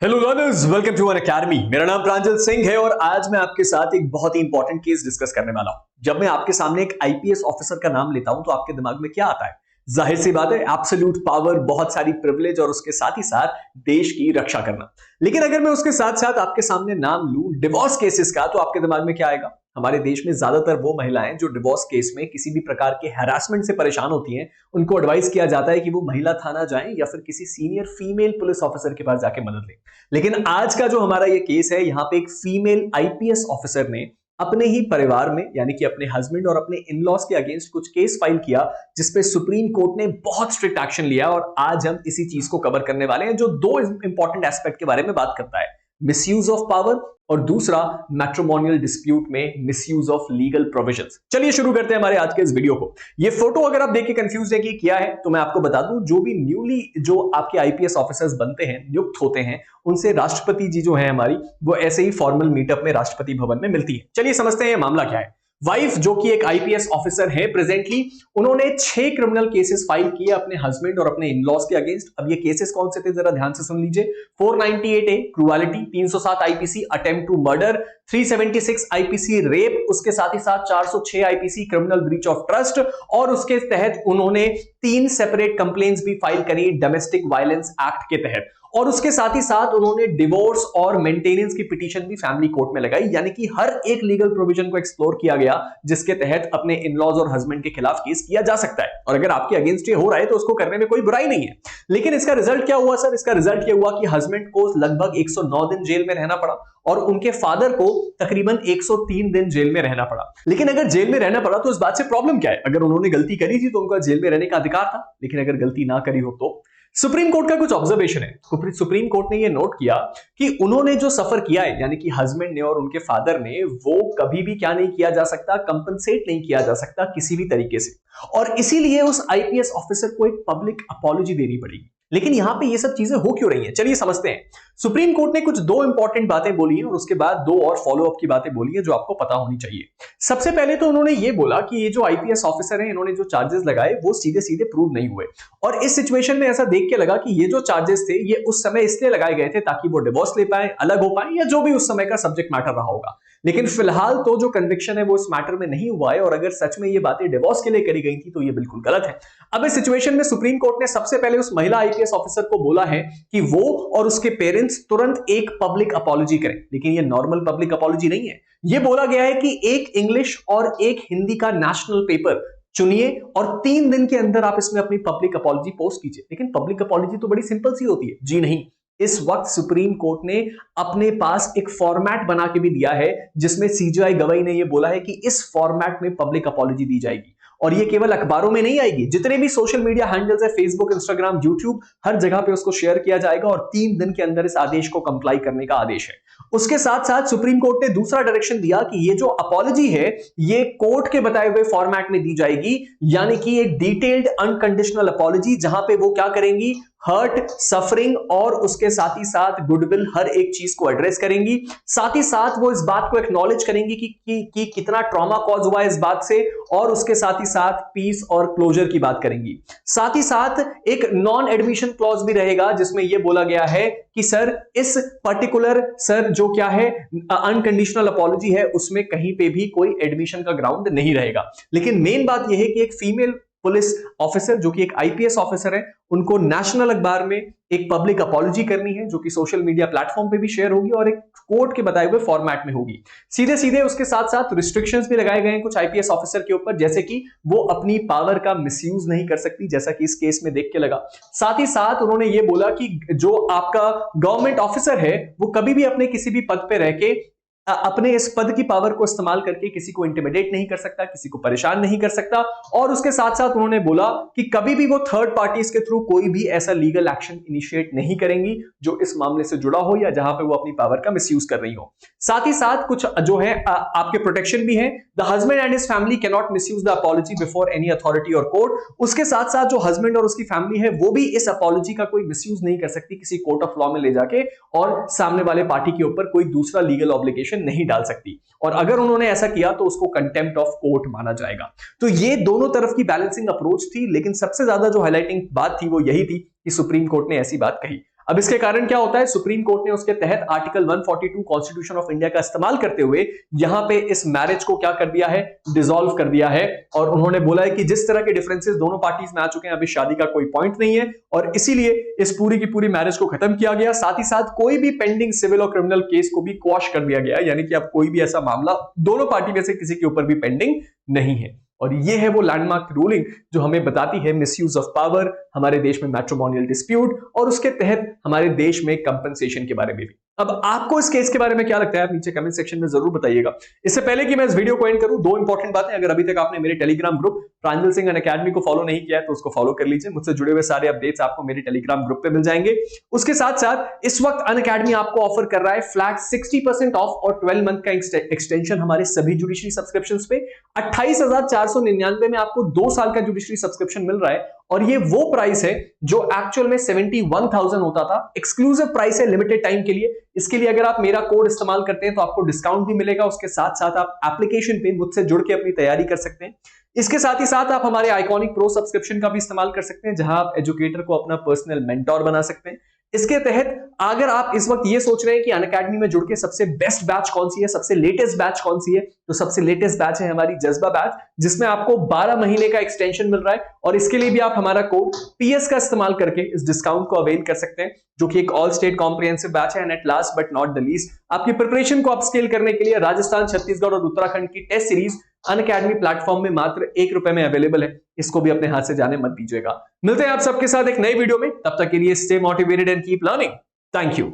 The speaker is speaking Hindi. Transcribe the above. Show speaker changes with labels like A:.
A: Hello learners, welcome to Unacademy. मेरा नाम प्रांजल सिंह है और आज मैं आपके साथ एक बहुत ही इंपॉर्टेंट केस डिस्कस करने वाला हूं। जब मैं आपके सामने एक आईपीएस ऑफिसर का नाम लेता हूं तो आपके दिमाग में क्या आता है? जाहिर सी बात है, एब्सोल्यूट पावर, बहुत सारी प्रिविलेज और उसके साथ ही साथ देश की रक्षा करना। लेकिन अगर मैं उसके साथ साथ आपके सामने नाम लूं डिवोर्स केसेस का, तो आपके दिमाग में क्या आएगा? हमारे देश में ज्यादातर वो महिलाएं जो डिवोर्स केस में किसी भी प्रकार के हैरासमेंट से परेशान होती हैं, उनको एडवाइस किया जाता है कि वो महिला थाना जाएं या फिर किसी सीनियर फीमेल पुलिस ऑफिसर के पास जाके मदद लें। लेकिन आज का जो हमारा ये केस है, यहां पे एक फीमेल आईपीएस ऑफिसर ने अपने ही परिवार में यानी कि अपने हस्बैंड और अपने इन-लॉज के अगेंस्ट कुछ केस फाइल किया, जिसपे सुप्रीम कोर्ट ने बहुत स्ट्रिक्ट एक्शन लिया। और आज हम इसी चीज को कवर करने वाले हैं, जो दो इंपॉर्टेंट एस्पेक्ट के बारे में बात करता है: मिसयूज ऑफ पावर और दूसरा मैट्रिमोनियल डिस्प्यूट में मिसयूज ऑफ लीगल प्रोविजंस। चलिए शुरू करते हैं हमारे आज के इस वीडियो को। ये फोटो अगर आप देख के कंफ्यूज है कि क्या है, तो मैं आपको बता दूं, जो भी न्यूली जो आपके आईपीएस ऑफिसर्स बनते हैं, नियुक्त होते हैं, उनसे राष्ट्रपति जी जो है हमारी, वो ऐसे ही फॉर्मल मीटअप में राष्ट्रपति भवन में मिलती है। चलिए समझते हैं ये मामला क्या है। वाइफ जो कि एक आईपीएस ऑफिसर है प्रेजेंटली, उन्होंने 6 क्रिमिनल केसेस फाइल किए अपने हस्बैंड और अपने इन-लॉज के अगेंस्ट। अब ये केसेस कौन से थे, जरा ध्यान से सुन लीजिए। 498 A cruelty, 307 IPC attempt to murder, 376 IPC rape, उसके साथ ही साथ 406 IPC criminal breach of trust, और उसके तहत उन्होंने 3 सेपरेट कंप्लेंट्स भी फाइल करी डोमेस्टिक वायलेंस एक्ट के तहत। और उसके साथ ही साथ उन्होंने डिवोर्स और मेंटेनेंस की पिटीशन भी फैमिली कोर्ट में लगाई। यानी कि हर एक लीगल प्रोविजन को एक्सप्लोर किया गया जिसके तहत अपने इन-लॉज और हस्बैंड के खिलाफ केस किया जा सकता है। और अगर आपके अगेंस्ट ये हो रहा है तो उसको करने में कोई बुराई नहीं है। लेकिन इसका रिजल्ट क्या हुआ सर? इसका रिजल्ट ये हुआ कि हस्बैंड को लगभग 109 दिन जेल में रहना पड़ा और उनके फादर को तकरीबन 103 दिन जेल में रहना पड़ा। लेकिन अगर जेल में रहना पड़ा तो इस बात से प्रॉब्लम क्या है? अगर उन्होंने गलती करी थी तो उनका जेल में रहने का अधिकार था। लेकिन अगर गलती ना करी हो तो सुप्रीम कोर्ट का कुछ ऑब्जर्वेशन है। सुप्रीम कोर्ट ने यह नोट किया कि उन्होंने जो सफर किया है, यानी कि हस्बैंड ने और उनके फादर ने, वो कभी भी क्या नहीं किया जा सकता, कंपनसेट नहीं किया जा सकता किसी भी तरीके से। और इसीलिए उस आईपीएस ऑफिसर को एक पब्लिक अपॉलॉजी देनी पड़ेगी। लेकिन यहां पे ये सब चीजें हो क्यों रही हैं, चलिए समझते हैं। सुप्रीम कोर्ट ने कुछ दो इंपॉर्टेंट बातें बोली हैं और उसके बाद दो और फॉलोअप की बातें बोली हैं जो आपको पता होनी चाहिए। सबसे पहले तो उन्होंने ये बोला कि ये जो आईपीएस ऑफिसर हैं, इन्होंने जो चार्जेस लगाए वो सीधे सीधे प्रूव नहीं हुए। और इस सिचुएशन में ऐसा देख के लगा कि ये जो चार्जेस थे ये उस समय इसलिए लगाए गए थे ताकि वो डिवोर्स ले पाए, अलग हो पाए, या जो भी उस समय का सब्जेक्ट मैटर रहा होगा। लेकिन फिलहाल तो जो कन्विक्शन है वो इस मैटर में नहीं हुआ है। और अगर सच में ये बातें डिवोर्स के लिए करी गई थी तो ये बिल्कुल गलत है। अब इस सिचुएशन में सुप्रीम कोर्ट ने सबसे पहले उस महिला आईपीएस ऑफिसर को बोला है कि वो और उसके पेरेंट्स तुरंत एक पब्लिक अपॉलॉजी करें। लेकिन ये नॉर्मल पब्लिक अपॉलॉजी नहीं है। ये बोला गया है कि एक इंग्लिश और एक हिंदी का नेशनल पेपर चुनिए और 3 दिन के अंदर आप इसमें अपनी पब्लिक अपॉलॉजी पोस्ट कीजिए। लेकिन पब्लिक अपॉलॉजी तो बड़ी सिंपल सी होती है। जी नहीं, इस वक्त सुप्रीम कोर्ट ने अपने पास एक फॉर्मेट बना के भी दिया है जिसमें सीजेआई गवाही ने यह बोला है कि इस फॉर्मेट में पब्लिक अपॉलॉजी दी जाएगी। और ये केवल अखबारों में नहीं आएगी, जितने भी सोशल मीडिया हैंडल्स है, फेसबुक, इंस्टाग्राम, यूट्यूब, हर जगह पे उसको शेयर किया जाएगा और 3 दिन के अंदर इस आदेश को कंप्लाई करने का आदेश है। उसके साथ साथ सुप्रीम कोर्ट ने दूसरा डायरेक्शन दिया कि ये जो अपॉलॉजी है ये कोर्ट के बताए हुए फॉर्मेट में दी जाएगी, यानी कि एक डिटेल्ड अनकंडीशनल अपॉलॉजी, जहां पे वो क्या करेंगी, हर्ट, सफरिंग और उसके साथ ही साथ गुडविल, हर एक चीज को एड्रेस करेंगी। साथ ही साथ वो इस बात को एक्नॉलेज करेंगी कि कितना ट्रॉमा कॉज हुआ है इस बात से, और उसके साथ ही साथ पीस और क्लोजर की बात करेंगी। साथ ही साथ एक नॉन एडमिशन क्लॉज भी रहेगा जिसमें यह बोला गया है कि सर इस पर्टिकुलर जो क्या है अनकंडीशनल अपॉलॉजी है उसमें कहीं पे भी कोई एडमिशन का ग्राउंड नहीं रहेगा। लेकिन मेन बात यह है कि एक फीमेल पुलिस ऑफिसर जो कि एक आईपीएस ऑफिसर है, उनको नेशनल अखबार में एक पब्लिक अपॉलॉजी करनी है जो कि सोशल मीडिया प्लेटफॉर्म पे भी शेयर होगी और एक कोर्ट के बताए हुए फॉर्मेट में होगी। सीधे सीधे उसके साथ साथ रिस्ट्रिक्शंस भी लगाए गए हैं कुछ आईपीएस ऑफिसर के ऊपर, जैसे कि वो अपनी पावर का मिसयूज नहीं कर सकती, जैसा कि इस केस में देख के लगा। साथ ही साथ उन्होंने ये बोला कि जो आपका गवर्नमेंट ऑफिसर है वो कभी भी अपने किसी भी पद पे रह के अपने इस पद की पावर को इस्तेमाल करके किसी को इंटिमिडेट नहीं कर सकता, किसी को परेशान नहीं कर सकता। और उसके साथ साथ उन्होंने बोला कि कभी भी वो थर्ड पार्टीज के थ्रू कोई भी ऐसा लीगल एक्शन इनिशिएट नहीं करेंगी जो इस मामले से जुड़ा हो या जहां पे वो अपनी पावर का मिसयूज कर रही हो। साथ ही साथ कुछ जो है आपके प्रोटेक्शन भी है। The husband and his family can not misuse the apology before any authority और कोर्ट। उसके साथ साथ जो हस्बैंड और उसकी फैमिली है वो भी इस अपॉलॉजी का कोई मिसयूज नहीं कर सकती किसी कोर्ट ऑफ लॉ में ले जाके, और सामने वाले पार्टी के ऊपर कोई दूसरा लीगल ऑब्लिगेशन नहीं डाल सकती। और अगर उन्होंने ऐसा किया तो उसको कंटेम्प्ट ऑफ कोर्ट माना जाएगा। तो ये दोनों तरफ की बैलेंसिंग अप्रोच थी, लेकिन सबसे ज्यादा जो हाईलाइटिंग बात थी वो यही थी कि सुप्रीम कोर्ट ने ऐसी बात कही। अब इसके कारण क्या होता है, सुप्रीम कोर्ट ने उसके तहत आर्टिकल 142 कॉन्स्टिट्यूशन ऑफ इंडिया का इस्तेमाल करते हुए यहां पे इस मैरिज को क्या कर दिया है, डिसॉल्व कर दिया है। और उन्होंने बोला है कि जिस तरह के डिफरेंसेस दोनों पार्टीज में आ चुके हैं, अभी शादी का कोई पॉइंट नहीं है और इसीलिए इस पूरी की पूरी मैरिज को खत्म किया गया। साथ ही साथ कोई भी पेंडिंग सिविल और क्रिमिनल केस को भी क्वॉश कर दिया गया, यानी कि अब कोई भी ऐसा मामला दोनों पार्टी में से किसी के ऊपर भी पेंडिंग नहीं है। और ये है वो लैंडमार्क रूलिंग जो हमें बताती है मिसयूज ऑफ पावर, हमारे देश में मैट्रिमोनियल डिस्प्यूट और उसके तहत हमारे देश में कंपनसेशन के बारे में भी। अब आपको इस केस के बारे में क्या लगता है, आप नीचे कमेंट सेक्शन में जरूर बताइएगा। इससे पहले कि मैं इस वीडियो को एंड करूं, दो इंपॉर्टेंट बातें। अगर अभी तक आपने मेरे टेलीग्राम ग्रुप प्रांजल सिंह अनअकैडमी को फॉलो नहीं किया है तो उसको फॉलो कर लीजिए। मुझसे जुड़े हुए सारे अपडेट्स आपको मेरे टेलीग्राम ग्रुप पे मिल जाएंगे। उसके साथ साथ इस वक्त अनअकैडमी आपको ऑफर कर रहा है फ्लैट 60% ऑफ और 12 मंथ का एक्सटेंशन हमारे सभी जुडिशरी सब्सक्रिप्शंस पे। 28,499 में आपको 2 साल का जुडिशरी सब्सक्रिप्शन मिल रहा है और ये वो प्राइस है जो एक्चुअल में 71,000 होता था। एक्सक्लूसिव प्राइस है लिमिटेड टाइम के लिए। इसके लिए अगर आप मेरा कोड इस्तेमाल करते हैं तो आपको डिस्काउंट भी मिलेगा। उसके साथ साथ आप एप्लीकेशन पे मुझसे जुड़ के अपनी तैयारी कर सकते हैं। इसके साथ ही साथ आप हमारे आइकॉनिक प्रो सब्सक्रिप्शन का भी इस्तेमाल कर सकते हैं, जहां आप एजुकेटर को अपना पर्सनल मेंटोर बना सकते हैं। इसके तहत अगर आप इस वक्त ये सोच रहे हैं कि अनअकैडमी में जुड़ के सबसे बेस्ट बैच कौन सी है, सबसे लेटेस्ट बैच कौन सी है, तो सबसे लेटेस्ट बैच है हमारी जज्बा बैच, जिसमें आपको 12 महीने का एक्सटेंशन मिल रहा है। और इसके लिए भी आप हमारा कोड PS का इस्तेमाल करके इस डिस्काउंट को अवेल कर सकते हैं, जो कि एक ऑल स्टेट कॉम्प्रिहेंसिव बैच है। And at last but not the least, आपकी प्रिपरेशन को अपस्केल करने के लिए राजस्थान, छत्तीसगढ़ और उत्तराखंड की टेस्ट सीरीज अनअकैडमी प्लेटफॉर्म में मात्र ₹1 में अवेलेबल है। इसको भी अपने हाथ से जाने मत दीजिएगा। मिलते हैं आप सबके साथ एक नई वीडियो में, तब तक के लिए stay motivated and keep learning. Thank you.